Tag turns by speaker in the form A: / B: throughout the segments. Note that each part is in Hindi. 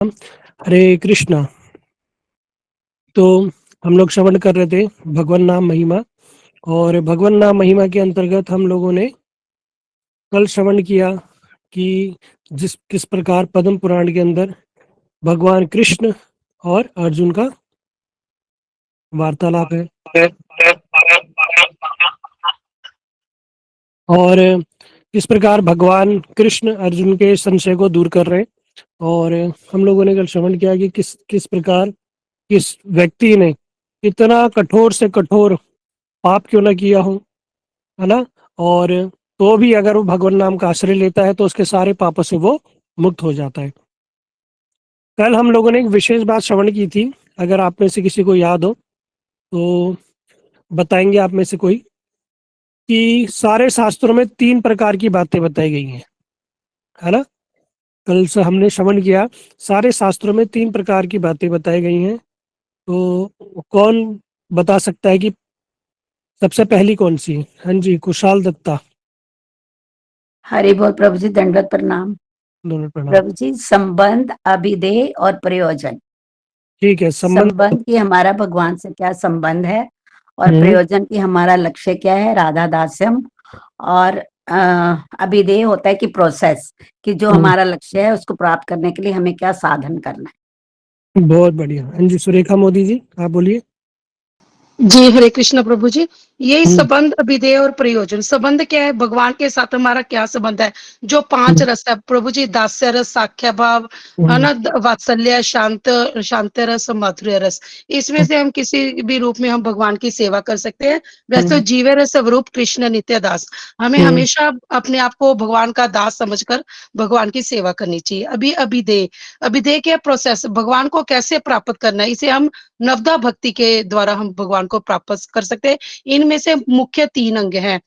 A: हरे कृष्णा। तो हम लोग श्रवण कर रहे थे भगवान नाम महिमा, और भगवान नाम महिमा के अंतर्गत हम लोगों ने कल श्रवण किया कि जिस किस प्रकार पद्म पुराण के अंदर भगवान कृष्ण और अर्जुन का वार्तालाप है, और किस प्रकार भगवान कृष्ण अर्जुन के संशय को दूर कर रहे हैं। और हम लोगों ने कल श्रवण किया कि किस किस प्रकार किस व्यक्ति ने इतना कठोर से कठोर पाप क्यों ना किया हो, है ना। और तो भी अगर वो भगवान नाम का आश्रय लेता है तो उसके सारे पापों से वो मुक्त हो जाता है। कल हम लोगों ने एक विशेष बात श्रवण की थी, अगर आप में से किसी को याद हो तो बताएंगे आप में से कोई, कि सारे शास्त्रों में 3 प्रकार की बातें बताई गई हैं, है ना। कल से हमने श्रवण किया, सारे शास्त्रों में 3 प्रकार की बातें बताई गई हैं। तो कौन बता सकता है कि सबसे पहली कौन सी है? हाँ जी, कुशाल दत्ता।
B: हरि बोल प्रभु जी, दंडवत प्रणाम।
A: दोनों प्रणाम।
B: प्रभु जी, संबंध, अभिधेय और प्रयोजन।
A: ठीक है, संबंध।
B: संबंध की हमारा भगवान से क्या संबंध है, और
A: हम्म।
B: प्रयोजन की हमारा लक्ष्य क्या है, राधा दास्यम। और अभिधेय होता है कि प्रोसेस, कि जो
A: हम्म,
B: हमारा लक्ष्य है उसको प्राप्त करने के लिए हमें क्या साधन करना है।
A: बहुत बढ़िया। हाँ जी, सुरेखा मोदी जी, आप बोलिए।
C: जी हरे कृष्ण प्रभु जी। यही
A: हम्म।
C: संबंध, अभिधेय और प्रयोजन। संबंध क्या है? भगवान के साथ हमारा क्या संबंध है? जो 5
A: हम्म।
C: रस है प्रभु जी, दास्य रस, साख्य भाव, है
A: हम्म।
C: ना, वात्सल्य, शांत रस, माधुर्य रस। इसमें से हम किसी भी रूप में हम भगवान की सेवा कर सकते हैं। वैसे तो
A: हम्म।
C: जीव रस स्वरूप कृष्ण नित्य दास। हमें
A: हम्म।
C: हमेशा अपने आप को भगवान का दास समझकर भगवान की सेवा करनी चाहिए। अभी अभिधेय, अभिधेय क्या प्रोसेस, भगवान को कैसे प्राप्त करना है, इसे हम नवदा भक्ति के द्वारा हम भगवान को प्राप्त कर सकते हैं। इनमें से मुख्य 3 अंग हैं,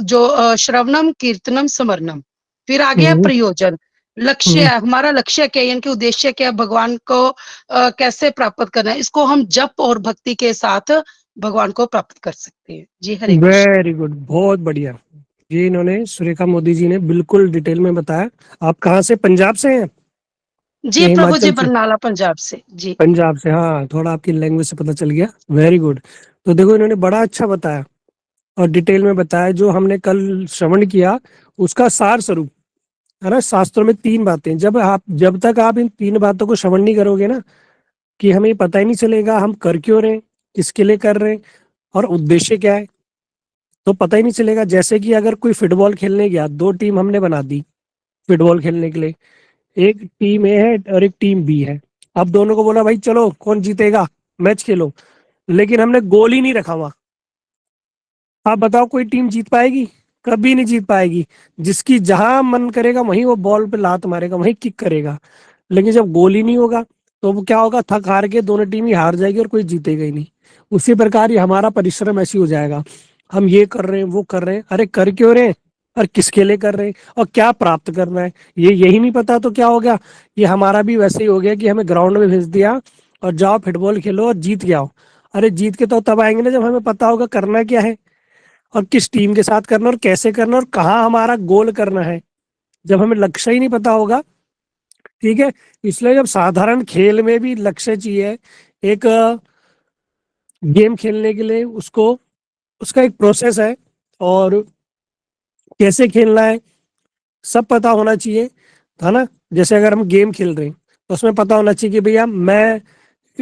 C: जो श्रवणम, कीर्तनम, स्मरणम। फिर आ गया
A: हम्म।
C: प्रयोजन। लक्ष्य,
A: हम्म।
C: हमारा लक्ष्य क्या है, यानी कि उद्देश्य क्या है, भगवान को कैसे प्राप्त करना है। इसको हम जप और भक्ति के साथ भगवान को प्राप्त कर सकते हैं। जी हरे कृष्ण।
A: वेरी गुड, बहुत बढ़िया। ये इन्होंने, सुरेखा मोदी जी ने बिल्कुल डिटेल में बताया। आप कहाँ से, पंजाब से हैं
C: जी
A: या
C: प्रभु जी,
A: हिमाचल से?
C: बरनाला पंजाब से जी।
A: पंजाब से, हाँ, थोड़ा आपकी लैंग्वेज से पता चल गया। Very good. तो देखो, इन्होंने बड़ा अच्छा बताया और डिटेल में बताया। जो हमने कल श्रवण किया उसका सार स्वरूप, है ना। शास्त्रों में 3 बातें, जब तक आप इन 3 बातों को श्रवण नहीं करोगे ना, कि हमें पता ही नहीं चलेगा हम कर क्यों रहे हैं, किसके लिए कर रहे हैं, और उद्देश्य क्या है, तो पता ही नहीं चलेगा। जैसे कि अगर कोई फुटबॉल खेलने गया, 2 टीम हमने बना दी फुटबॉल खेलने के लिए। एक टीम ए है और एक टीम बी है। अब दोनों को बोला, भाई चलो कौन जीतेगा, मैच खेलो। लेकिन हमने गोल ही नहीं रखा हुआ। आप बताओ, कोई टीम जीत पाएगी? कभी नहीं जीत पाएगी। जिसकी जहां मन करेगा वहीं वो बॉल पे लात मारेगा, वहीं किक करेगा। लेकिन जब गोल ही नहीं होगा तो वो क्या होगा, थक हार के दोनों टीम ही हार जाएगी और कोई जीतेगा ही नहीं। उसी प्रकार ये हमारा परिश्रम ऐसी हो जाएगा। हम ये कर रहे हैं, वो कर रहे हैं, अरे कर क्यों रहे हैं, और किसके लिए कर रहे हैं, और क्या प्राप्त करना है, ये यही नहीं पता तो क्या हो गया। ये हमारा भी वैसे ही हो गया कि हमें ग्राउंड में भेज दिया और जाओ फुटबॉल खेलो और जीत के आओ। अरे जीत के तो तब आएंगे ना जब हमें पता होगा करना क्या है, और किस टीम के साथ करना, और कैसे करना, और कहाँ हमारा गोल करना है। जब हमें लक्ष्य ही नहीं पता होगा, ठीक है। इसलिए जब साधारण खेल में भी लक्ष्य चाहिए, एक गेम खेलने के लिए उसको, उसका एक प्रोसेस है, और कैसे खेलना है सब पता होना चाहिए, है ना। जैसे अगर हम गेम खेल रहे हैं तो उसमें पता होना चाहिए कि भैया, मैं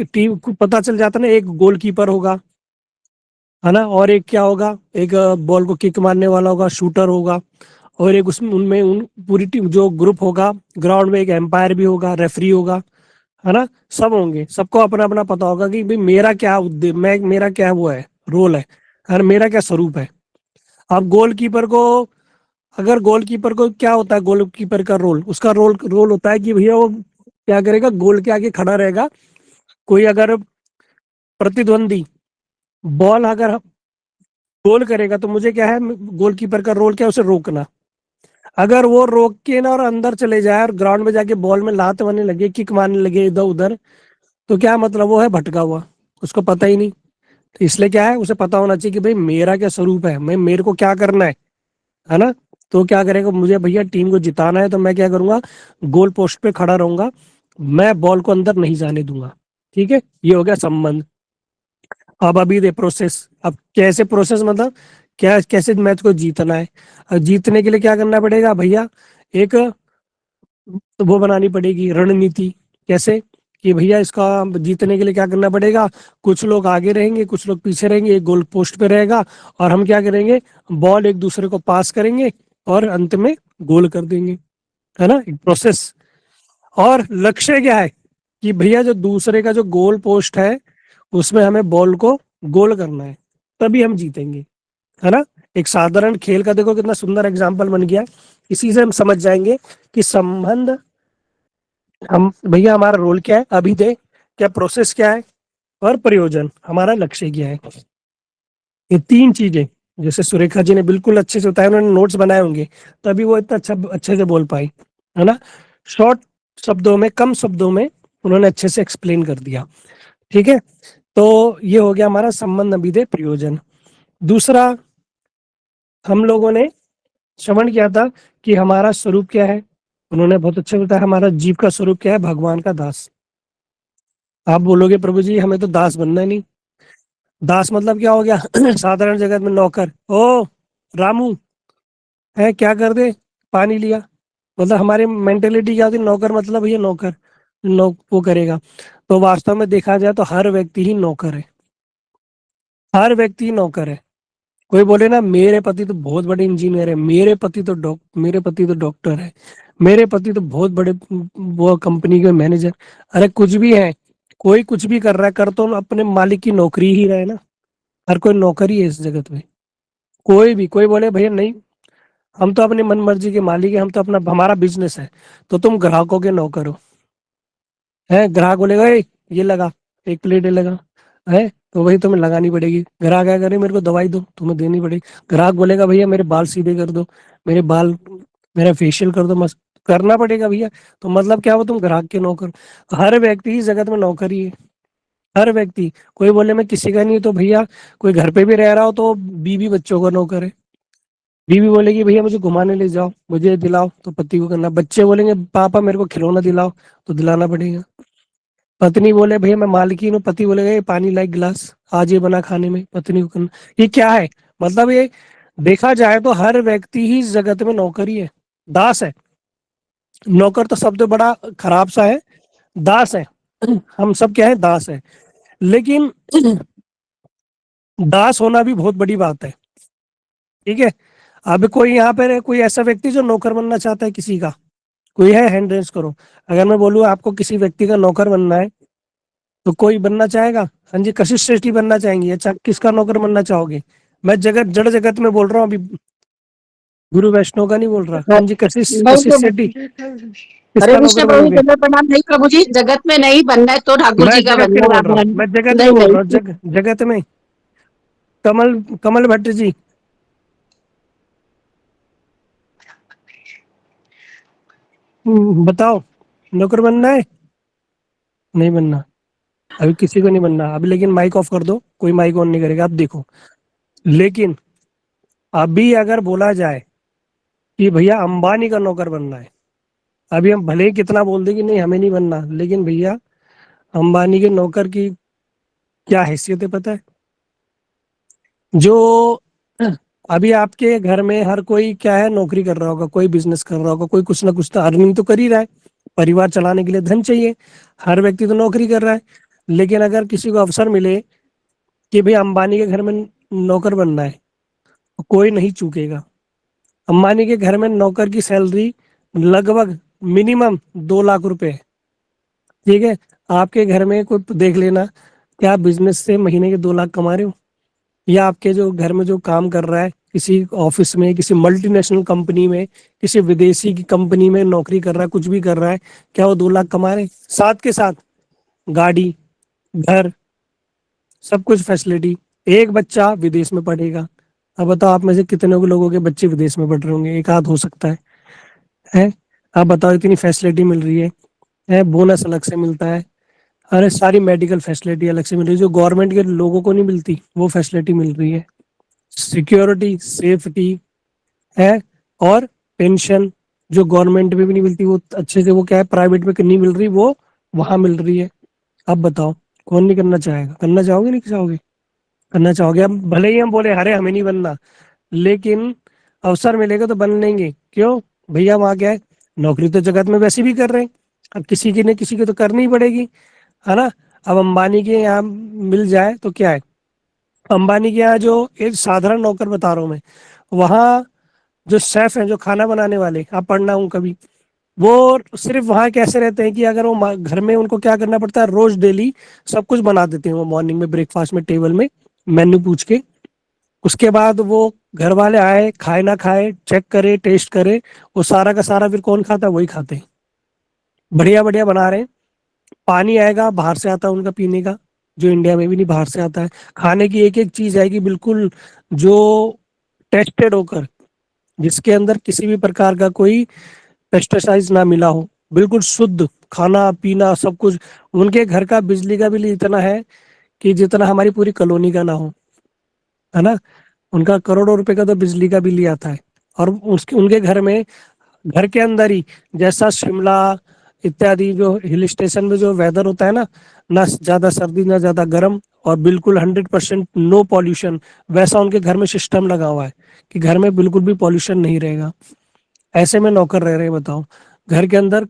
A: टीम को पता चल जाता ना, एक गोलकीपर होगा, है ना, और एक क्या होगा, एक बॉल को किक मारने वाला होगा, शूटर होगा, और एक उसमें उनमें उन पूरी टीम जो ग्रुप होगा ग्राउंड में, एक एम्पायर भी होगा, रेफरी होगा, है ना। सब होंगे, सबको अपना अपना पता होगा कि भाई मेरा क्या उद्देश्य, मैं मेरा क्या वो है, रोल है, और मेरा क्या स्वरूप है। अब गोलकीपर को, अगर गोलकीपर को क्या होता है, गोलकीपर का रोल, उसका रोल रोल होता है कि भैया वो क्या करेगा, गोल के आगे खड़ा रहेगा। कोई अगर प्रतिद्वंदी बॉल अगर गोल करेगा तो मुझे क्या है, गोलकीपर का रोल क्या है, उसे रोकना। अगर वो रोक के ना और अंदर चले जाए और ग्राउंड में जाके बॉल में लात मारने लगे, किक मारने लगे इधर उधर, तो क्या मतलब, वो है भटका हुआ, उसको पता ही नहीं। तो इसलिए क्या है, उसे पता होना चाहिए कि भाई मेरा क्या स्वरूप है, मैं मेरे को क्या करना है ना। तो क्या करेगा, मुझे भैया टीम को जिताना है तो मैं क्या करूंगा, गोल पोस्ट पे खड़ा रहूंगा मैं बॉल को अंदर नहीं जाने दूंगा। ठीक है, ये हो गया संबंध। अब अभी दे प्रोसेस, अब कैसे प्रोसेस मतलब क्या, कैसे मैच को जीतना है। अब जीतने के लिए क्या करना पड़ेगा भैया, एक वो बनानी पड़ेगी रणनीति। कैसे कि भैया इसका जीतने के लिए क्या करना पड़ेगा, कुछ लोग आगे रहेंगे, कुछ लोग पीछे रहेंगे, एक गोल पोस्ट पे रहेगा, और हम क्या करेंगे, बॉल एक दूसरे को पास करेंगे और अंत में गोल कर देंगे, है ना, एक प्रोसेस। और लक्ष्य क्या है कि भैया जो दूसरे का जो गोल पोस्ट है उसमें हमें बॉल को गोल करना है, तभी हम जीतेंगे, है ना। एक साधारण खेल का देखो कितना सुंदर एग्जाम्पल बन गया। इसी से हम समझ जाएंगे कि संबंध, हम भैया हमारा रोल क्या है, अभिधेय क्या, प्रोसेस क्या है, और प्रयोजन हमारा लक्ष्य क्या है। ये तीन चीजें जैसे सुरेखा जी ने बिल्कुल अच्छे से बताया, उन्होंने नोट्स बनाए होंगे तभी वो इतना अच्छा अच्छे से बोल पाई, है ना। शॉर्ट शब्दों में, कम शब्दों में उन्होंने अच्छे से एक्सप्लेन कर दिया। ठीक है, तो ये हो गया हमारा संबंध अभिधेय प्रयोजन। दूसरा, हम लोगों ने श्रवण किया था कि हमारा स्वरूप क्या है। उन्होंने बहुत अच्छा बताया, हमारा जीव का स्वरूप क्या है, भगवान का दास। आप बोलोगे प्रभु जी हमें तो दास बनना ही नहीं। दास मतलब क्या हो गया साधारण जगत में नौकर, ओ रामू है क्या कर दे, पानी लिया, मतलब हमारी मेंटेलिटी क्या होती है, नौकर मतलब ये नौकर, वो करेगा। तो वास्तव में देखा जाए तो हर व्यक्ति ही नौकर है, हर व्यक्ति ही नौकर है। कोई बोले ना मेरे पति तो बहुत बड़े इंजीनियर है, मेरे पति तो डॉक्टर है, मेरे पति तो बहुत बड़े वो कंपनी के मैनेजर। अरे कुछ भी है, कोई कुछ भी कर रहा है, कर तो अपने मालिक की नौकरी ही रहे ना। हर कोई नौकर ही है इस जगत में। कोई भी, कोई बोले भैया नहीं हम तो अपनी मन मर्जी के मालिक है, हम तो अपना, हमारा बिजनेस है, तो तुम ग्राहकों के नौकर हो। है, ग्राहक बोलेगा "ए, ये लगा, एक प्लेट ये लगा", है तो वही तुम्हें लगानी पड़ेगी। ग्राहक क्या करे, मेरे को दवाई दो, तुम्हें देनी पड़ेगी। ग्राहक बोलेगा भैया मेरे बाल सीधे कर दो, मेरे बाल, मेरा फेशियल कर दो, मस्त करना पड़ेगा भैया। तो मतलब क्या हो, तुम ग्राहक के नौकर। हर व्यक्ति इस जगत में नौकर ही है, हर व्यक्ति। कोई बोले मैं किसी का नहीं, तो भैया कोई घर पे भी रह रहा हो तो बीवी बच्चों का नौकर है। बीवी बोलेगी भैया मुझे घुमाने ले जाओ, मुझे दिलाओ, तो पति को करना। बच्चे बोलेंगे पापा मेरे को खिलौना दिलाओ, तो दिलाना पड़ेगा। पत्नी बोले भैया मैं मालकिन हूँ, पति बोलेगा ये पानी ला एक गिलास, आज ये बना खाने में, पत्नी को करना। ये क्या है, मतलब ये देखा जाए तो हर व्यक्ति ही इस जगत में नौकर ही है, दास है। नौकर तो शब्द बड़ा खराब सा है, दास है। हम सब क्या है, दास है। लेकिन दास होना भी बहुत बड़ी बात है। ठीक है, अब कोई यहाँ पर कोई ऐसा व्यक्ति जो नौकर बनना चाहता है किसी का, कोई है, हैंड रेज करो। अगर मैं बोलूँ आपको किसी व्यक्ति का नौकर बनना है तो कोई बनना चाहेगा। हाँ जी, कशिश श्रेष्ठी बनना चाहेंगे, अच्छा किसका नौकर बनना चाहोगे। मैं जगत, जड़ जगत में बोल रहा हूँ अभी, गुरु वैष्णव का नहीं बोल रहा। हाँ जी, कशिश
B: नहीं
A: कशिश
B: प्रभु
A: शेट्टी
B: हरे
A: किसका
B: कृष्ण
A: नौकर
B: प्रभु
A: बनोगे।
B: जी, प्रणाम। नहीं प्रभु जी, जगत में नहीं बनना है तो ठाकुर
A: मैं
B: जी का
A: जगत के
B: बनना
A: लिए
B: है,
A: बोल
B: राधा
A: रहा हूँ,
B: रानी।
A: मैं जगत में
B: नहीं
A: बोल
B: नहीं।
A: रहा हूँ, जगत में। कमल, कमल भट्ट जी, बताओ नौकर बनना है, नहीं बनना। अभी किसी को नहीं बनना अभी, लेकिन माइक ऑफ कर दो, कोई माइक ऑन नहीं करेगा, अब देखो। लेकिन अभी अगर बोला जाए कि भैया अंबानी का नौकर बनना है, अभी हम भले ही कितना बोल दे कि नहीं हमें नहीं बनना, लेकिन भैया अंबानी के नौकर की क्या हैसियत है पता है। जो अभी आपके घर में हर कोई क्या है, नौकरी कर रहा होगा, कोई बिजनेस कर रहा होगा, कोई कुछ ना कुछ तो अर्निंग तो कर ही रहा है, परिवार चलाने के लिए धन चाहिए। हर व्यक्ति तो नौकरी कर रहा है। लेकिन अगर किसी को अवसर मिले कि भाई अंबानी के घर में नौकर बनना है, तो कोई नहीं चूकेगा। अंबानी के घर में नौकर की सैलरी लगभग मिनिमम 2 लाख रुपए है। ठीक है, आपके घर में कोई देख लेना, क्या आप बिजनेस से महीने के 2 लाख कमा रहे हो, या आपके जो घर में जो काम कर रहा है किसी ऑफिस में, किसी मल्टीनेशनल कंपनी में, किसी विदेशी की कंपनी में नौकरी कर रहा है, कुछ भी कर रहा है, क्या वो 2 लाख कमा रहे हैं? साथ के साथ गाड़ी, घर, सब कुछ फैसिलिटी। एक बच्चा विदेश में पढ़ेगा। अब बताओ आप में से कितने लोगों के बच्चे विदेश में पढ़ रहे होंगे, एक आध हो सकता है। आप बताओ इतनी फैसिलिटी मिल रही है, बोनस अलग से मिलता है, अरे सारी मेडिकल फैसिलिटी अलग से मिल रही है, जो गवर्नमेंट के लोगों को नहीं मिलती वो फैसिलिटी मिल रही है। सिक्योरिटी, सेफ्टी है, और पेंशन जो गवर्नमेंट में भी नहीं मिलती, वो अच्छे से, वो क्या है, प्राइवेट में नहीं मिल रही, वो वहां मिल रही है। अब बताओ कौन नहीं करना चाहेगा? करना चाहोगे नहीं चाहोगे? करना चाहोगे? अब भले ही हम बोले अरे हमें नहीं बनना, लेकिन अवसर मिलेगा तो बन लेंगे। क्यों? भैया वहां क्या है, नौकरी तो जगत में वैसे भी कर रहे हैं, अब किसी की न किसी की तो करनी ही पड़ेगी, है ना? अब अंबानी के यहाँ मिल जाए तो क्या है, अंबानी के यहाँ जो एक साधारण नौकर बता रहा हूँ मैं, वहाँ जो शेफ हैं, जो खाना बनाने वाले, आप पढ़ना हूँ कभी, वो सिर्फ वहाँ कैसे रहते हैं कि अगर वो घर में उनको क्या करना पड़ता है, रोज डेली सब कुछ बना देते हैं वो, मॉर्निंग में ब्रेकफास्ट में टेबल में मेन्यू पूछ के, उसके बाद वो घर वाले आए खाए ना खाए चेक करे टेस्ट करे, वो सारा का सारा फिर कौन खाता है? वही खाते हैं। बढ़िया बढ़िया बना रहे हैं। पानी आएगा बाहर से आता है उनका पीने का, जो इंडिया में भी नहीं बाहर से आता है। खाने की एक एक चीज आएगी बिल्कुल जो टेस्टेड होकर, जिसके अंदर किसी भी प्रकार का कोई पेस्टिसाइड ना मिला हो, बिल्कुल शुद्ध खाना पीना सब कुछ। उनके घर का बिजली का बिल इतना है कि जितना हमारी पूरी कॉलोनी का ना हो, है ना? उनका करोड़ों रुपए का तो बिजली का बिल ही आता है। और उसके उनके घर में, घर के अंदर ही, जैसा शिमला इत्यादि जो हिल स्टेशन में जो वेदर होता है ना ज्यादा सर्दी ना ज्यादा गर्म, और बिल्कुल 100% नो पॉल्यूशन, वैसा उनके घर में सिस्टम लगा हुआ है कि घर में बिल्कुल भी पॉल्यूशन नहीं रहेगा। ऐसे में नौकर रह रहे हैं, बताओ। घर के अंदर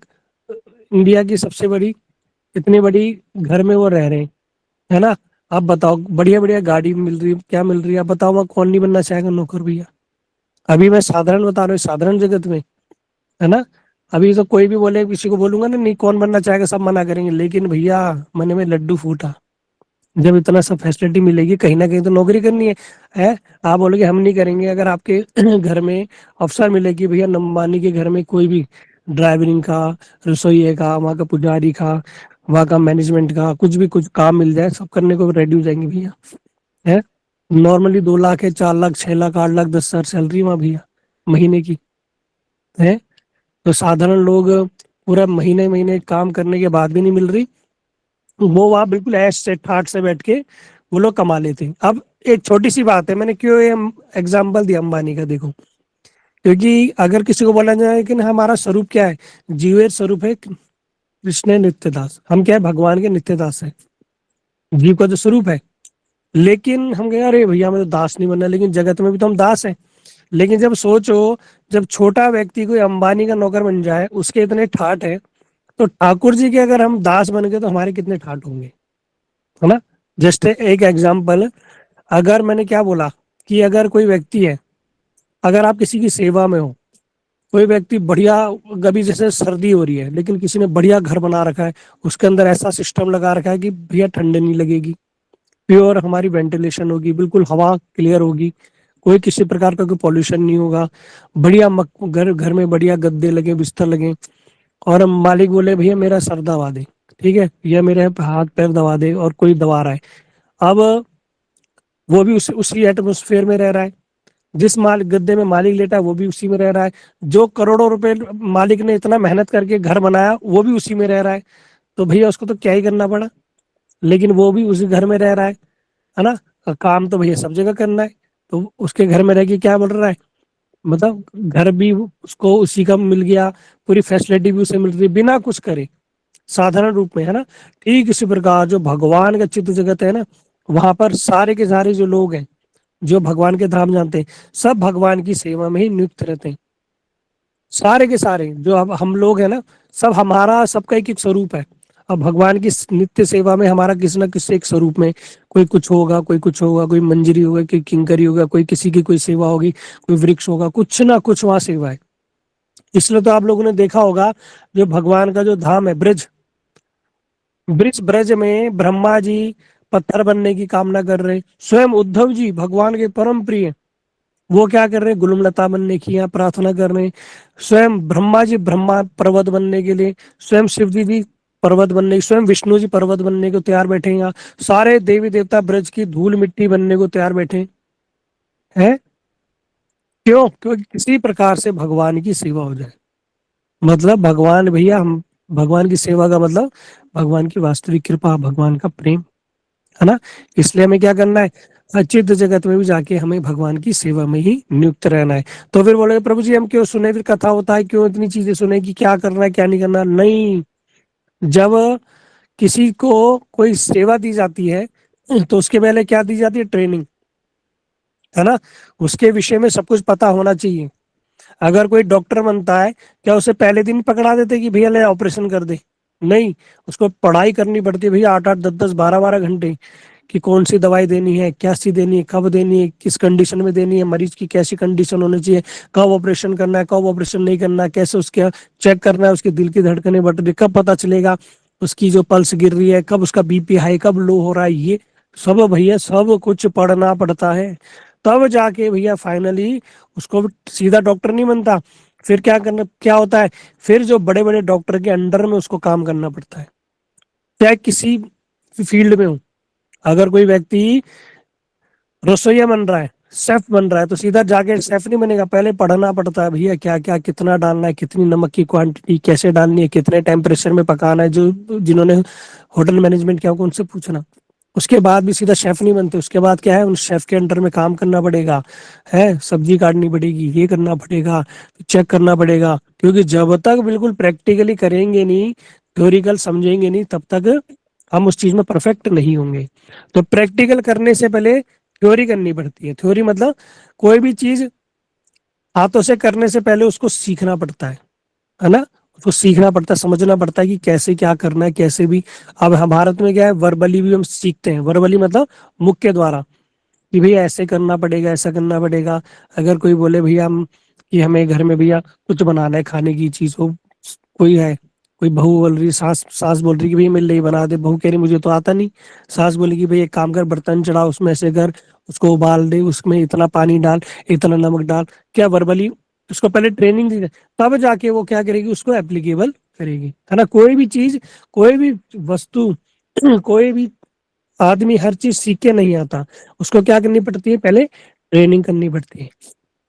A: इंडिया की सबसे बड़ी, इतनी बड़ी घर में वो रह रहे हैं, है ना? अब बताओ बढ़िया बढ़िया गाड़ी मिल रही है, क्या मिल रही है? अब बताओ वहाँ कौन नहीं बनना चाहेगा नौकर भैया? अभी मैं साधारण बता रहा हूँ, साधारण जगत में, है ना? अभी तो कोई भी बोले, किसी को बोलूंगा ना नहीं कौन बनना चाहेगा, सब मना करेंगे, लेकिन भैया मन में लड्डू फूटा, जब इतना सब फैसिलिटी मिलेगी कहीं ना कहीं तो नौकरी करनी है? आप बोलोगे हम नहीं करेंगे, अगर आपके घर में अवसर मिले कि भैया अंबानी के घर में कोई भी ड्राइवरिंग का, रसोई का, वहाँ का पुजारी का, वहाँ का मैनेजमेंट का, कुछ भी कुछ काम मिल जाए, सब करने को रेडी हो जाएंगे भैया। है? नॉर्मली 2 लाख है, 4 लाख, 6 लाख, 8 लाख, 10 हजार सैलरी वहाँ भैया महीने की है। तो साधारण लोग पूरा महीने महीने काम करने के बाद भी नहीं मिल रही, वो वहाँ बिल्कुल ऐश से ठाट से बैठ के वो लोग कमा लेते हैं। अब एक छोटी सी बात है, मैंने क्यों ये एग्जाम्पल दिया अंबानी का, देखो, क्योंकि अगर किसी को बोला जाए कि हमारा स्वरूप क्या है, जीवेर स्वरूप है कृष्ण नित्यदास, हम क्या है, भगवान के नित्यदास है, जीव का जो स्वरूप है। लेकिन हम कहें अरे भैया हमें तो दास नहीं बनना, लेकिन जगत में भी तो हम दास हैं। लेकिन जब सोचो, जब छोटा व्यक्ति कोई अंबानी का नौकर बन जाए, उसके इतने ठाट है, तो ठाकुर जी के अगर हम दास बन गए तो हमारे कितने ठाट होंगे, है ना? जस्ट एक एग्जाम्पल, अगर मैंने क्या बोला कि अगर कोई व्यक्ति है, अगर आप किसी की सेवा में हो, कोई व्यक्ति बढ़िया, कभी जैसे सर्दी हो रही है लेकिन किसी ने बढ़िया घर बना रखा है, उसके अंदर ऐसा सिस्टम लगा रखा है कि भैया ठंड नहीं लगेगी, प्योर हमारी वेंटिलेशन होगी, बिल्कुल हवा क्लियर होगी, कोई किसी प्रकार का कोई पॉल्यूशन नहीं होगा, बढ़िया घर घर में बढ़िया गद्दे लगे, बिस्तर लगे, और मालिक बोले भैया मेरा सर दबा दे, ठीक है, या मेरे हाथ पैर दबा दे, और कोई दबा रहा है। अब वो भी उसी एटमोस्फेयर में रह रहा है, जिस माल गद्दे में मालिक लेटा है वो भी उसी में रह रहा है, जो करोड़ों रुपए मालिक ने इतना मेहनत करके घर बनाया वो भी उसी में रह रहा है। तो भैया उसको तो क्या ही करना पड़ा, लेकिन वो भी उसी घर में रह रहा है ना? काम तो भैया सब जगह करना है, तो उसके घर में रह के क्या बोल रहा है, मतलब घर भी उसको उसी का मिल गया, पूरी फैसिलिटी भी उसे मिल रही बिना कुछ करे, साधारण रूप में, है ना? ठीक इसी प्रकार जो भगवान का चित्त जगत है ना, वहां पर सारे के सारे जो लोग हैं, जो भगवान के धाम जानते हैं, सब भगवान की सेवा में ही नियुक्त रहते हैं। सारे के सारे जो अब हम लोग हैं ना, सब हमारा सबका एक एक स्वरूप है। अब भगवान की नित्य सेवा में हमारा किसी ना किसी एक स्वरूप में, कोई कुछ होगा, कोई कुछ होगा, कोई मंजरी होगा, कोई किंकरी होगा, कोई किसी की कोई सेवा होगी, कोई वृक्ष होगा, कुछ ना कुछ वहां सेवा है। इसलिए तो आप लोगों ने देखा होगा, जो भगवान का जो धाम है ब्रज, ब्रज में ब्रह्मा जी पत्थर बनने की कामना कर रहे, स्वयं उद्धव जी भगवान के परम प्रिय, वो क्या कर रहे हैं, गुलमलता बनने की यहाँ प्रार्थना कर रहे हैं। स्वयं ब्रह्मा जी ब्रह्मा पर्वत बनने के लिए, स्वयं शिव जी भी पर्वत बनने, स्वयं विष्णु जी पर्वत बनने को तैयार बैठे हैं यहाँ। सारे देवी देवता ब्रज की धूल मिट्टी बनने को तैयार बैठे हैं। क्यों? क्योंकि किसी प्रकार से भगवान की सेवा हो जाए, मतलब भगवान भैया, हम भगवान की सेवा का मतलब भगवान की वास्तविक कृपा, भगवान का प्रेम, है ना? इसलिए हमें क्या करना है, अचित जगत में भी जाके हमें भगवान की सेवा में ही नियुक्त रहना है। तो फिर बोले प्रभु जी हम क्यों सुने, फिर कथा होता है क्यों इतनी चीजें सुने कि क्या करना है क्या नहीं करना? नहीं, जब किसी को कोई सेवा दी जाती है तो उसके पहले क्या दी जाती है? ट्रेनिंग, है ना? उसके विषय में सब कुछ पता होना चाहिए। अगर कोई डॉक्टर बनता है, क्या उसे पहले दिन पकड़ा देते कि भैया ले ऑपरेशन कर दे? नहीं, उसको पढ़ाई करनी पड़ती है भैया, 8-8, 10-10, 12-12 घंटे, कि कौन सी दवाई देनी है, कैसी देनी है, कब देनी है, किस कंडीशन में देनी है, मरीज की कैसी कंडीशन होनी चाहिए, कब ऑपरेशन करना है, कब ऑपरेशन नहीं करना है, कैसे उसके चेक करना है, उसके दिल की धड़कनें बढ़ रही, कब पता चलेगा उसकी जो पल्स गिर रही है, कब उसका बीपी हाई, कब लो हो रहा है, ये सब भैया सब कुछ पढ़ना पड़ता है। तब जाके भैया फाइनली उसको सीधा डॉक्टर नहीं बनता। फिर क्या होता है? फिर जो बड़े बड़े डॉक्टर के अंडर में उसको काम करना पड़ता है, चाहे किसी फील्ड में हो। अगर कोई व्यक्ति रसोईया बन रहा है, शेफ बन रहा है, तो सीधा जाके शेफ नहीं बनेगा, पहले पढ़ना पड़ता है भैया क्या क्या कितना डालना है, कितनी नमक की क्वांटिटी कैसे डालनी है, कितने टेम्परेचर में पकाना है। जो जिन्होंने होटल मैनेजमेंट किया उनसे पूछना। उसके बाद भी सीधा शेफ नहीं बनते, उसके बाद क्या है, उन शेफ के अंडर में काम करना पड़ेगा, है सब्जी काटनी पड़ेगी, ये करना पड़ेगा, चेक करना पड़ेगा। क्योंकि जब तक बिल्कुल प्रैक्टिकली करेंगे नहीं, थ्योरिकल समझेंगे नहीं, तब तक हम उस चीज में परफेक्ट नहीं होंगे। तो प्रैक्टिकल करने से पहले थ्योरी करनी पड़ती है। थ्योरी मतलब कोई भी चीज हाथों से करने से पहले उसको सीखना पड़ता है ना? उसको सीखना पड़ता है, समझना पड़ता है कि कैसे क्या करना है, कैसे भी। अब हम भारत में क्या है, वर्बली भी हम सीखते हैं। वर्बली मतलब मुख के द्वारा, कि भैया ऐसे करना पड़ेगा, ऐसा करना पड़ेगा। अगर कोई बोले भैया हम कि हमें घर में भैया कुछ बनाना है, खाने की चीज हो, कोई है, कोई बहू बोल रही, सास सास बोल रही कि भैया मेरे लिए बना दे, बहू कह रही मुझे तो आता नहीं। सास बोली कि भैया एक काम कर, बर्तन चढ़ा, उसमें ऐसे कर, उसको उबाल दे, उसमें इतना पानी डाल, इतना नमक डाल। क्या वर्बली उसको पहले ट्रेनिंग दी, तब जाके वो क्या करेगी, उसको एप्लीकेबल करेगी, है ना? कोई भी चीज, कोई भी वस्तु कोई भी आदमी हर चीज सीख के नहीं आता। उसको क्या करनी पड़ती है? पहले ट्रेनिंग करनी पड़ती है।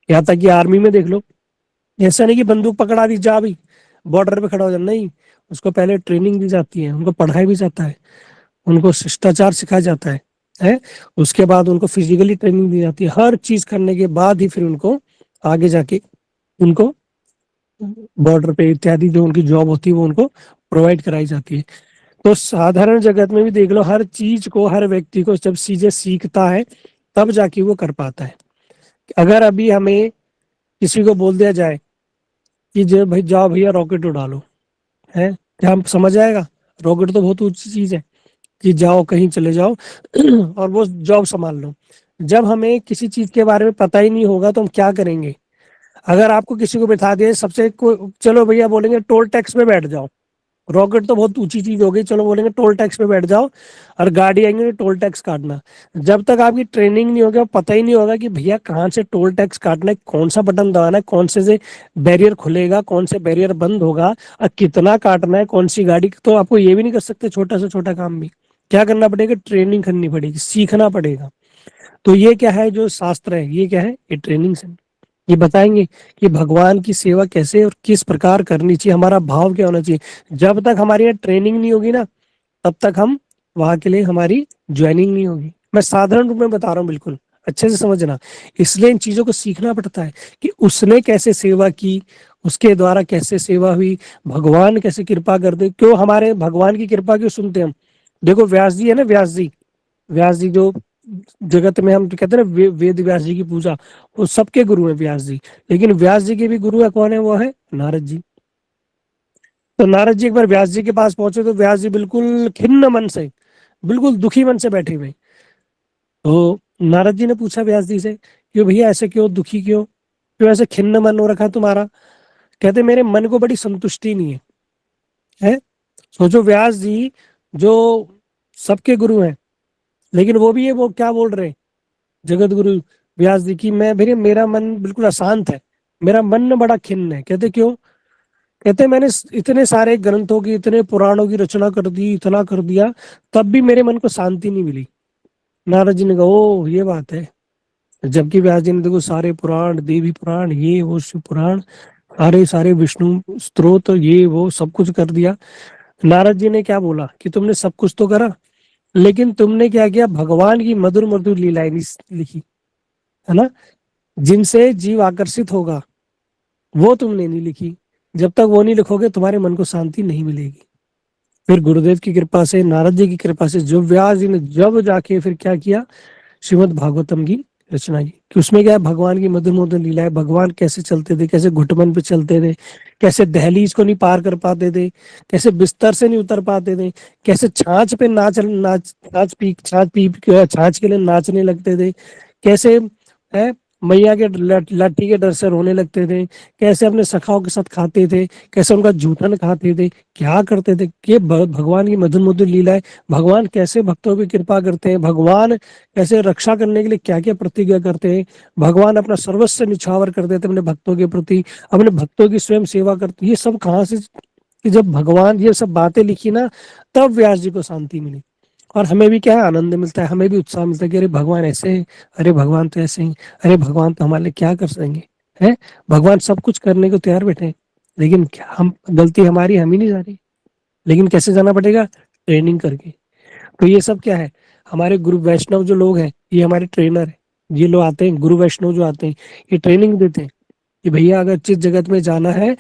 A: यहाँ तक कि आर्मी में देख लो, ऐसा नहीं कि बंदूक पकड़ा दी जा भी बॉर्डर पे खड़ा हो जाए, नहीं। उसको पहले ट्रेनिंग दी जाती है, उनको पढ़ाया भी जाता है, उनको शिष्टाचार सिखाया जाता है। उसके बाद उनको फिजिकली ट्रेनिंग दी जाती है। हर चीज करने के बाद ही फिर उनको आगे जाके उनको बॉर्डर पे इत्यादि जो उनकी जॉब होती है वो उनको प्रोवाइड कराई जाती है। तो साधारण जगत में भी देख लो, हर चीज को, हर व्यक्ति को जब चीजें सीखता है तब जाके वो कर पाता है। अगर अभी हमें किसी को बोल दिया जाए कि जो भाई जाओ भैया रॉकेट उड़ा लो, है, क्या हम समझ आएगा? रॉकेट तो बहुत ऊंची चीज है, कि जाओ कहीं चले जाओ और वो जॉब संभाल लो। जब हमें किसी चीज के बारे में पता ही नहीं होगा तो हम क्या करेंगे? अगर आपको किसी को बिठा दिए सबसे चलो भैया बोलेंगे टोल टैक्स में बैठ जाओ, रॉकेट तो बहुत ऊंची चीज हो गई, चलो बोलेंगे टोल टैक्स पे बैठ जाओ और गाड़ी आएंगे टोल टैक्स काटना। जब तक आपकी ट्रेनिंग नहीं होगी, पता ही नहीं होगा कि भैया कहाँ से टोल टैक्स काटना है, कौन सा बटन दबाना है, कौन से बैरियर खुलेगा, कौन से बैरियर बंद होगा, और कितना काटना है, कौन सी गाड़ी। तो आपको ये भी नहीं कर सकते, छोटा से छोटा काम भी क्या करना पड़ेगा? ट्रेनिंग करनी पड़ेगी, सीखना पड़ेगा। तो ये क्या है, जो शास्त्र है ये क्या है? ये ट्रेनिंग से ये बताएंगे कि भगवान की सेवा कैसे और किस प्रकार करनी चाहिए, हमारा भाव क्या होना चाहिए। जब तक हमारी यहाँ ट्रेनिंग नहीं होगी ना, तब तक हम वहां के लिए हमारी ज्वाइनिंग नहीं होगी। मैं साधारण रूप में बता रहा हूँ, बिल्कुल अच्छे से समझना। इसलिए इन चीजों को सीखना पड़ता है कि उसने कैसे सेवा की, उसके द्वारा कैसे सेवा हुई, भगवान कैसे कृपा कर दे। क्यों हमारे भगवान की कृपा क्यों सुनते हम? देखो व्यास जी है ना, व्यास जी जो जगत में हम कहते हैं ना वेद व्यास जी की पूजा, वो सबके गुरु है व्यास जी। लेकिन व्यास जी के भी गुरु है, कौन है? वो है नारद जी। तो नारद जी एक बार व्यास जी के पास पहुंचे तो व्यास जी बिल्कुल खिन्न मन से, बिल्कुल दुखी मन से बैठे हुए। तो नारद जी ने पूछा व्यास जी से, क्यों भैया ऐसे, क्यों दुखी, क्यों ऐसे खिन्न मन हो रखा है तुम्हारा? कहते मेरे मन को बड़ी संतुष्टि नहीं है। सोचो व्यास जी जो सबके गुरु हैं, लेकिन वो भी ये वो क्या बोल रहे हैं, जगत गुरु व्यास जी की, मैं भैया मेरा मन बिल्कुल अशांत है, मेरा मन बड़ा खिन्न है। कहते क्यों? कहते मैंने इतने सारे ग्रंथों की, इतने पुराणों की रचना कर दी, इतना कर दिया, तब भी मेरे मन को शांति नहीं मिली। नारद जी ने कहा ओ ये बात है। जबकि व्यास जी ने देखो सारे पुराण, देवी पुराण, ये वो शिव पुराण, सारे सारे विष्णु स्त्रोत, ये वो सब कुछ कर दिया। नारद जी ने क्या बोला कि तुमने सब कुछ तो करा, लेकिन तुमने क्या किया? भगवान की मधुर मधुर लीलाएं लिखी, है ना, जिनसे जीव आकर्षित होगा, वो तुमने नहीं लिखी। जब तक वो नहीं लिखोगे तुम्हारे मन को शांति नहीं मिलेगी। फिर गुरुदेव की कृपा से, नारद जी की कृपा से, जो व्यास जी ने जब जाके फिर क्या किया, श्रीमद् भागवतम की रचना की। कि उसमें क्या है, भगवान की मधुर मधुर लीलाएं, भगवान कैसे चलते थे, कैसे घुटमन पे चलते थे, कैसे दहलीज को नहीं पार कर पाते थे, कैसे बिस्तर से नहीं उतर पाते थे, कैसे छाछ पे छाछ पी छाछ के लिए नाचने लगते थे, कैसे है मैया के लाठी के डर से रोने लगते थे, कैसे अपने सखाओं के साथ खाते थे, कैसे उनका जूठन खाते थे, क्या करते थे। ये भगवान की मधुर मधुर लीला है। भगवान कैसे भक्तों की कृपा करते हैं, भगवान कैसे रक्षा करने के लिए क्या क्या प्रतिज्ञा करते हैं, भगवान अपना सर्वस्व निछावर कर देते हैं अपने भक्तों के प्रति, अपने भक्तों की स्वयं सेवा करते। ये सब कहाँ से, कि जब भगवान ये सब बातें लिखी ना, तब व्यास जी को शांति मिली। और हमें भी क्या है, आनंद मिलता है, हमें भी उत्साह मिलता है कि अरे भगवान ऐसे हैं, अरे भगवान तो ऐसे ही, अरे भगवान तो हमारे लिए क्या कर सकेंगे, है भगवान सब कुछ करने को तैयार बैठे हैं। लेकिन क्या हम, गलती हमारी, हम ही नहीं जा रही। लेकिन कैसे जाना पड़ेगा, ट्रेनिंग करके। तो ये सब क्या है, हमारे गुरु वैष्णव जो लोग हैं, ये हमारे ट्रेनर है। ये लोग आते हैं, गुरु वैष्णव जो आते हैं, ये ट्रेनिंग देते हैं कि भैया अगर चित जगत में जाना है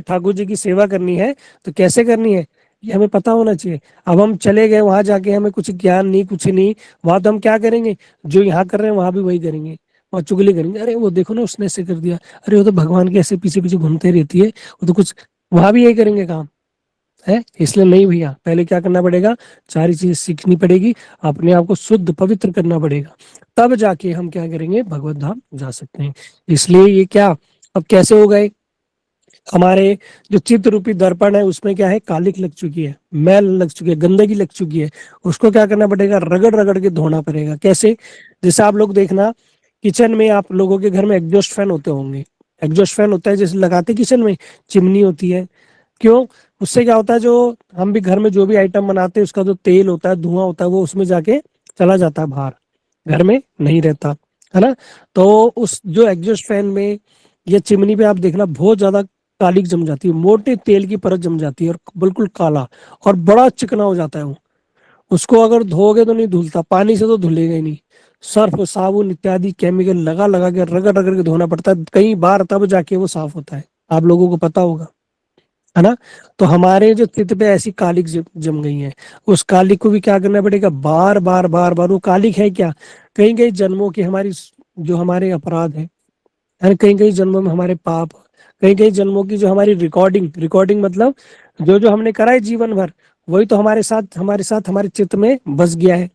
A: ठाकुर जी की सेवा करनी है तो कैसे करनी है, ये हमें पता होना चाहिए। अब हम चले गए वहां जाके, हमें कुछ ज्ञान नहीं, कुछ नहीं, वहां तो हम क्या करेंगे, जो यहाँ कर रहे हैं वहां भी वही करेंगे, वहां चुगली करेंगे, अरे वो देखो ना उसने ऐसे कर दिया, अरे वो तो भगवान के ऐसे पीछे पीछे घूमते रहती है, वो तो कुछ, वहां भी यही करेंगे काम, है। इसलिए नहीं भैया, पहले क्या करना पड़ेगा, सारी चीजें सीखनी पड़ेगी, अपने आप को शुद्ध पवित्र करना पड़ेगा, तब जाके हम क्या करेंगे, भगवत धाम जा सकते हैं। इसलिए ये क्या, अब कैसे हो गए, हमारे जो चित्त रूपी दर्पण है उसमें क्या है, कालिक लग चुकी है, मैल लग चुकी है, गंदगी लग चुकी है, उसको क्या करना पड़ेगा, रगड़ रगड़ के धोना पड़ेगा। कैसे, जैसे आप लोग देखना, किचन में आप लोगों के घर में एग्जॉस्ट फैन होते होंगे, एग्जॉस्ट फैन होता है जैसे लगाते किचन में, चिमनी होती है, क्यों, उससे क्या होता है, जो हम भी घर में जो भी आइटम बनाते हैं उसका जो तेल होता है, धुआं होता है, वो उसमें जाके चला जाता है बाहर, घर में नहीं रहता, है ना। तो उस जो एग्जॉस्ट फैन में या चिमनी पे आप देखना, बहुत ज्यादा कालिक जम जाती है, मोटे तेल की परत जम जाती है और बिल्कुल काला, और बड़ा चिकना हो जाता है वो। उसको अगर धोगे तो नहीं धुलता, पानी से तो धुलेगा ही नहीं, सर्फ साबुन इत्यादि केमिकल लगा लगा के रगड़ रगड़ के धोना पड़ता है कई बार, तब जाके वो साफ होता है, आप लोगों को पता होगा, है ना। तो हमारे जो चित्त पे ऐसी कालिक जम गई है, उस कालिक को भी क्या करना पड़ेगा, बार बार बार बार। वो कालिक है क्या, कई कई जन्मों की हमारी, जो हमारे अपराध है, कई कई जन्मों में हमारे पाप, कई कई जन्मों की जो हमारी रिकॉर्डिंग, रिकॉर्डिंग मतलब जो जो हमने करा है जीवन भर, वही तो हमारे साथ हमारे चित्त में बस गया है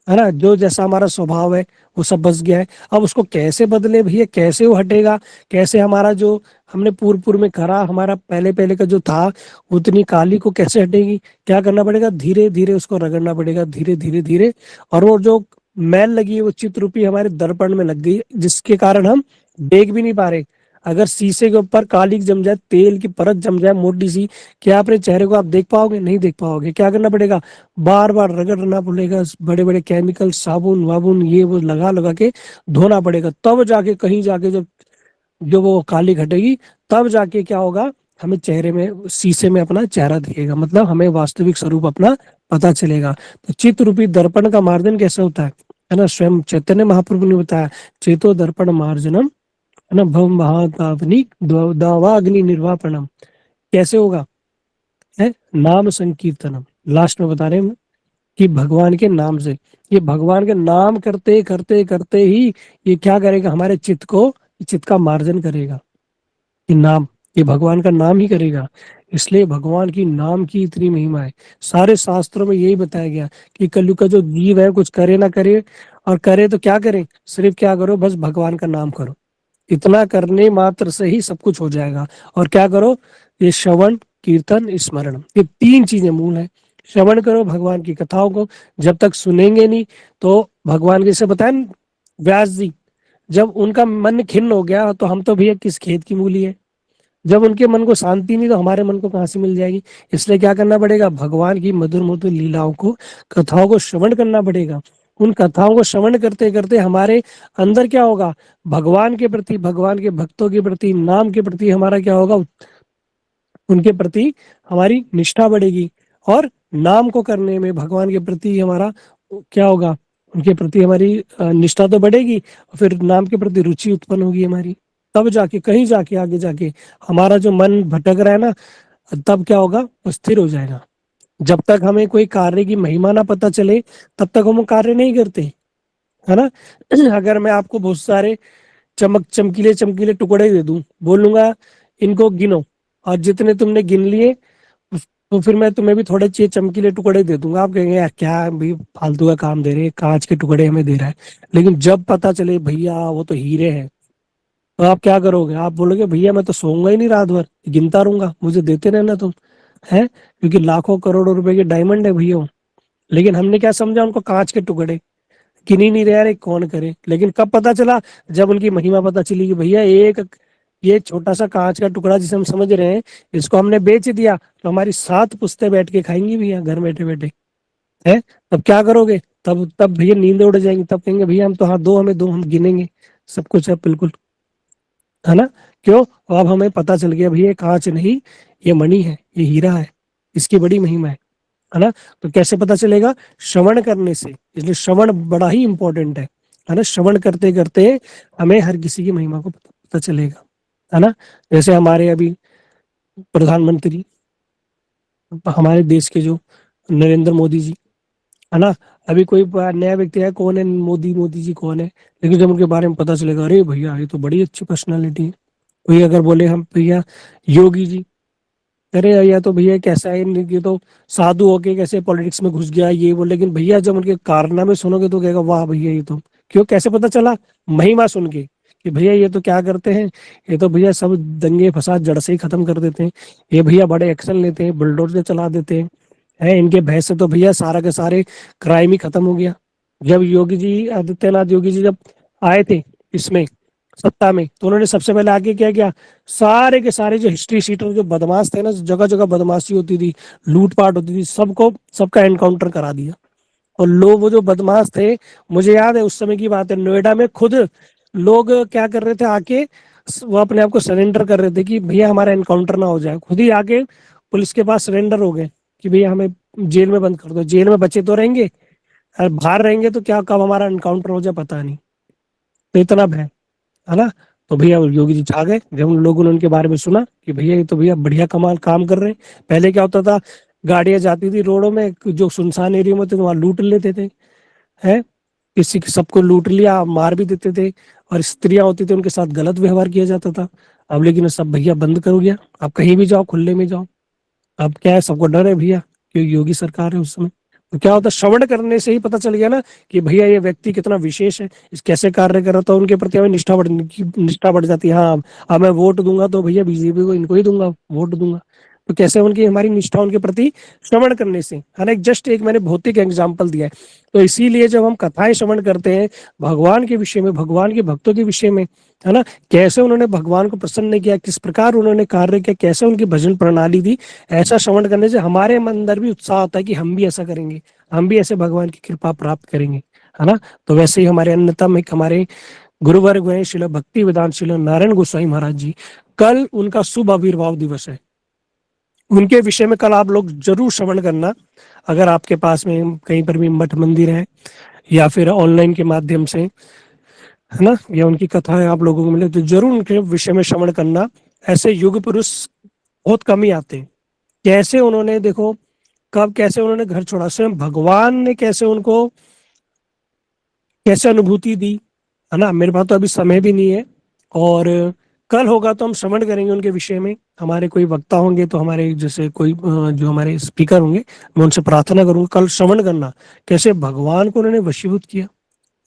A: ना। जो जैसा हमारा स्वभाव है वो सब बस गया है। अब उसको कैसे बदले भैया, कैसे वो हटेगा, कैसे हमारा जो हमने पूर्व पूर्व में करा, हमारा पहले पहले का जो था, उतनी काली को कैसे हटेगी, क्या करना पड़ेगा, धीरे धीरे उसको रगड़ना पड़ेगा, धीरे धीरे धीरे। और वो जो मैल लगी है वो चित्त रूपी हमारे दर्पण में लग गई, जिसके कारण हम देख भी नहीं पा रहे। अगर शीशे के ऊपर कालिक जम जाए, तेल की परत जम जाए मोटी सी, क्या अपने चेहरे को आप देख पाओगे, नहीं देख पाओगे। क्या करना पड़ेगा, बार बार रगड़ना पड़ेगा, बड़े बड़े केमिकल साबुन वाबुन ये वो लगा लगा के धोना पड़ेगा, तब जाके कहीं जाके जब जो वो काली घटेगी, तब जाके क्या होगा, हमें चेहरे में, शीशे में अपना चेहरा दिखेगा, मतलब हमें वास्तविक स्वरूप अपना पता चलेगा। तो चित्त रूपी दर्पण का मार्जन कैसे होता है ना, स्वयं चैतन्य महाप्रभु ने बताया, चेतो दर्पण मार्जनम, है ना, भव महातावनी दावाग्नि निर्वापणम। कैसे होगा, है नाम संकीर्तनम, लास्ट में बता रहे हैं कि भगवान के नाम से, ये भगवान के नाम करते करते करते ही ये क्या करेगा, हमारे चित्त को, चित्त का मार्जन करेगा। ये नाम, ये भगवान का नाम ही करेगा। इसलिए भगवान की नाम की इतनी महिमा है। सारे शास्त्रों में यही बताया गया कि कलयुग का जो जीव है कुछ करे ना करे, और करे तो क्या करे, सिर्फ क्या करो, बस भगवान का नाम करो, इतना करने मात्र से ही सब कुछ हो जाएगा। और क्या करो, ये श्रवण कीर्तन स्मरण, ये तीन चीजें मूल है। श्रवण करो भगवान की कथाओं को, जब तक सुनेंगे नहीं तो भगवान के से बताया न, व्यास जी जब उनका मन खिन्न हो गया तो हम तो भैया किस खेत की मूली है, जब उनके मन को शांति नहीं तो हमारे मन को कहाँ से मिल जाएगी। इसलिए क्या करना पड़ेगा, भगवान की मधुर मधुर लीलाओं को, कथाओं को श्रवण करना पड़ेगा। उन कथाओं को श्रवण करते करते हमारे अंदर क्या होगा, भगवान के प्रति, भगवान के भक्तों के प्रति, नाम के प्रति हमारा क्या होगा, उनके प्रति हमारी निष्ठा बढ़ेगी। और नाम को करने में भगवान के प्रति हमारा क्या होगा, उनके प्रति हमारी निष्ठा तो बढ़ेगी, फिर नाम के प्रति रुचि उत्पन्न होगी हमारी, तब जाके कहीं जाके आगे जाके हमारा जो मन भटक रहा है ना, तब क्या होगा, वो स्थिर हो जाएगा। जब तक हमें कोई कार्य की महिमा ना पता चले तब तक हम वो कार्य नहीं करते, है ना। अगर मैं आपको बहुत सारे चमकीले चमकीले टुकड़े दे दूं, बोलूंगा इनको गिनो, और जितने तुमने गिन लिए तो फिर मैं तुम्हें भी थोड़े चमकीले टुकड़े दे दूंगा। आप कहेंगे यार क्या भाई फालतू का काम दे रहे हैं, कांच के टुकड़े हमें दे रहा है। लेकिन जब पता चले भैया वो तो हीरे हैं, तो आप क्या करोगे? आप बोलोगे भैया मैं तो सोऊंगा ही नहीं, रात भर गिनता रहूंगा, मुझे देते रहना तुम, है। क्योंकि लाखों करोड़ों रुपए के डायमंड है भैया वो। लेकिन हमने क्या समझा उनको कांच के टुकड़े, गिन ही नहीं रहे यार ये कौन करे। लेकिन कब पता चला? जब उनकी महिमा पता चली कि भैया एक ये छोटा सा कांच का टुकड़ा जिसे हम समझ रहे हैं, इसको हमने बेच दिया तो हमारी 7 पुश्तें बैठ के खाएंगी भैया घर बैठे बैठे, है। तब क्या करोगे? तब भैया नींद उड़ जाएंगी, तब कहेंगे भैया हम तो, हाँ दो, हमें दो, हम गिनेंगे सब कुछ है बिल्कुल, है ना। क्यों? अब हमें पता चल गया भैया ये कांच नहीं, ये मणि है, ये हीरा है, इसकी बड़ी महिमा है ना। तो कैसे पता चलेगा? श्रवण करने से। इसलिए श्रवण बड़ा ही इंपॉर्टेंट है ना। श्रवण करते करते हमें हर किसी की महिमा को पता चलेगा, है ना। जैसे हमारे अभी प्रधानमंत्री, हमारे देश के जो नरेंद्र मोदी जी, है ना। अभी कोई नया व्यक्ति है, कौन है मोदी, मोदी जी कौन है, लेकिन जब उनके बारे में पता चलेगा, अरे भैया ये तो बड़ी अच्छी पर्सनालिटी है। कोई अगर बोले हम भैया योगी जी, अरे या तो भैया कैसा है, ये तो साधु होके कैसे पॉलिटिक्स में घुस गया ये वो। लेकिन भैया जब उनके कारनामे सुनोगे तो कहेगा वाह भैया ये तो, क्यों, कैसे पता चला? महिमा सुन के, कि भैया ये तो क्या करते हैं, ये तो भैया सब दंगे फसाद जड़ से ही खत्म कर देते हैं, ये भैया बड़े एक्शन लेते हैं, बुलडोजर चला देते हैं, है। इनके भय से तो भैया सारा के सारे क्राइम ही खत्म हो गया। जब योगी जी, आदित्यनाथ योगी जी जब आए थे इसमें सत्ता में, तो उन्होंने सबसे पहले आके क्या किया, सारे के सारे जो हिस्ट्री शीटर जो बदमाश थे ना, जगह जगह बदमाशी होती थी, लूटपाट होती थी, सबको सबका एनकाउंटर करा दिया। और लोग वो जो बदमाश थे, मुझे याद है उस समय की बात है, नोएडा में खुद लोग क्या कर रहे थे आके, वो अपने आप को सरेंडर कर रहे थे कि भैया हमारा एनकाउंटर ना हो जाए, खुद ही आके पुलिस के पास सरेंडर हो गए कि भैया हमें जेल में बंद कर दो। जेल में बचे तो रहेंगे, और बाहर रहेंगे तो क्या कब हमारा एनकाउंटर हो जाए पता नहीं। तो इतना भय, है ना। तो भैया योगी जी छा गए जब उन लोगों ने उनके बारे में सुना कि भैया ये तो भैया बढ़िया कमाल काम कर रहे हैं। पहले क्या होता था, गाड़ियां जाती थी रोडों में, जो सुनसान एरिया में थे वहां लूट लेते थे, है। किसी सबको लूट लिया, मार भी देते थे, और स्त्रियां होती थी उनके साथ गलत व्यवहार किया जाता था। अब लेकिन ये सब भैया बंद कर गया, आप कहीं भी जाओ खुले में जाओ। अब क्या है, सबको डर है भैया, क्योंकि योगी सरकार है उस समय। तो क्या होता है, श्रवण करने से ही पता चल गया ना कि भैया ये व्यक्ति कितना विशेष है, इस कैसे कार्य कर रहा था, उनके प्रति हमें निष्ठा बढ़ जाती है। हाँ अब मैं वोट दूंगा तो भैया बीजेपी को, इनको ही दूंगा, वोट दूंगा। तो कैसे उनकी हमारी निष्ठा उनके प्रति श्रवण करने से, है ना। जस्ट एक मैंने भौतिक एग्जाम्पल दिया है। तो इसीलिए जब हम कथाएं श्रवण करते हैं भगवान के विषय में, भगवान के भक्तों के विषय में, है ना, कैसे उन्होंने भगवान को प्रसन्न किया, किस प्रकार उन्होंने कार्य किया, कैसे उनकी भजन प्रणाली थी, ऐसा श्रवण करने से हमारे अंदर भी उत्साह होता है कि हम भी ऐसा करेंगे, हम भी ऐसे भगवान की कृपा प्राप्त करेंगे, है ना। तो वैसे ही हमारे अन्यतम एक हमारे गुरुवर्ग हैं श्रील भक्ति वेदांत श्रील नारायण गोस्वामी महाराज जी, कल उनका शुभ आविर्भाव दिवस है। उनके विषय में कल आप लोग जरूर श्रवण करना। अगर आपके पास में कहीं पर भी मठ मंदिर है या फिर ऑनलाइन के माध्यम से, है ना, या उनकी कथाएं आप लोगों को मिले तो जरूर उनके विषय में श्रवण करना। ऐसे युग पुरुष बहुत कम ही आते हैं। कैसे उन्होंने देखो, कब कैसे उन्होंने घर छोड़ा, स्वयं भगवान ने कैसे उनको कैसे अनुभूति दी, है ना। मेरे पास तो अभी समय भी नहीं है, और कल होगा तो हम श्रवण करेंगे उनके विषय में। हमारे कोई वक्ता होंगे तो हमारे जैसे कोई जो हमारे स्पीकर होंगे, मैं उनसे प्रार्थना करूंगा कल श्रवण करना, कैसे भगवान को उन्होंने वशीभूत किया,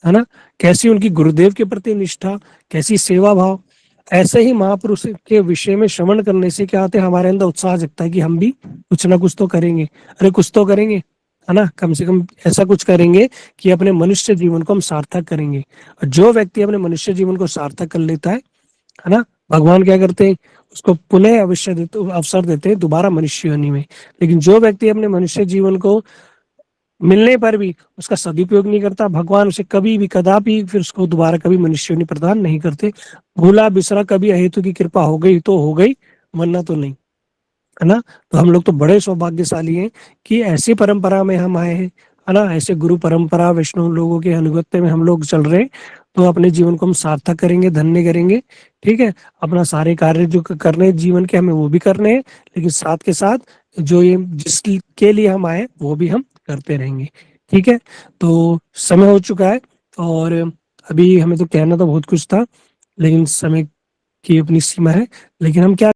A: है ना। कैसी उनकी गुरुदेव के प्रति निष्ठा, कैसी सेवा भाव। ऐसे ही महापुरुष के विषय में श्रवण करने से क्या होता है, हमारे अंदर उत्साह जगता है कि हम भी कुछ ना कुछ तो करेंगे। अरे कुछ तो करेंगे, है ना, कम से कम ऐसा कुछ करेंगे कि अपने मनुष्य जीवन को हम सार्थक करेंगे। और जो व्यक्ति अपने मनुष्य जीवन को सार्थक कर लेता है ना, भगवान क्या करते हैं, उसको पुनः अवश्य देते, अवसर देते हैं दोबारा मनुष्य योनि में। लेकिन जो व्यक्ति अपने मनुष्य जीवन को मिलने पर भी उसका सदुपयोग नहीं करता, भगवान उसे कभी भी कदापि फिर उसको दोबारा कभी मनुष्य योनि प्रदान नहीं करते। भूला बिसरा कभी अहेतु की कृपा हो गई तो हो गई, वरना तो नहीं, है ना। तो हम लोग तो बड़े सौभाग्यशाली हैं कि ऐसी परंपरा में हम आए हैं, है ना। ऐसे गुरु परंपरा वैष्णव लोगों के अनुगत्य में हम लोग चल रहे हैं। तो अपने जीवन को हम सार्थक करेंगे, धन्य करेंगे, ठीक है। अपना सारे कार्य जो करने हैं जीवन के, हमें वो भी करने हैं, लेकिन साथ के साथ जो ये जिसके लिए हम आए वो भी हम करते रहेंगे। ठीक है, तो समय हो चुका है और अभी हमें तो कहना तो बहुत कुछ था, लेकिन समय की अपनी सीमा है। लेकिन हम क्या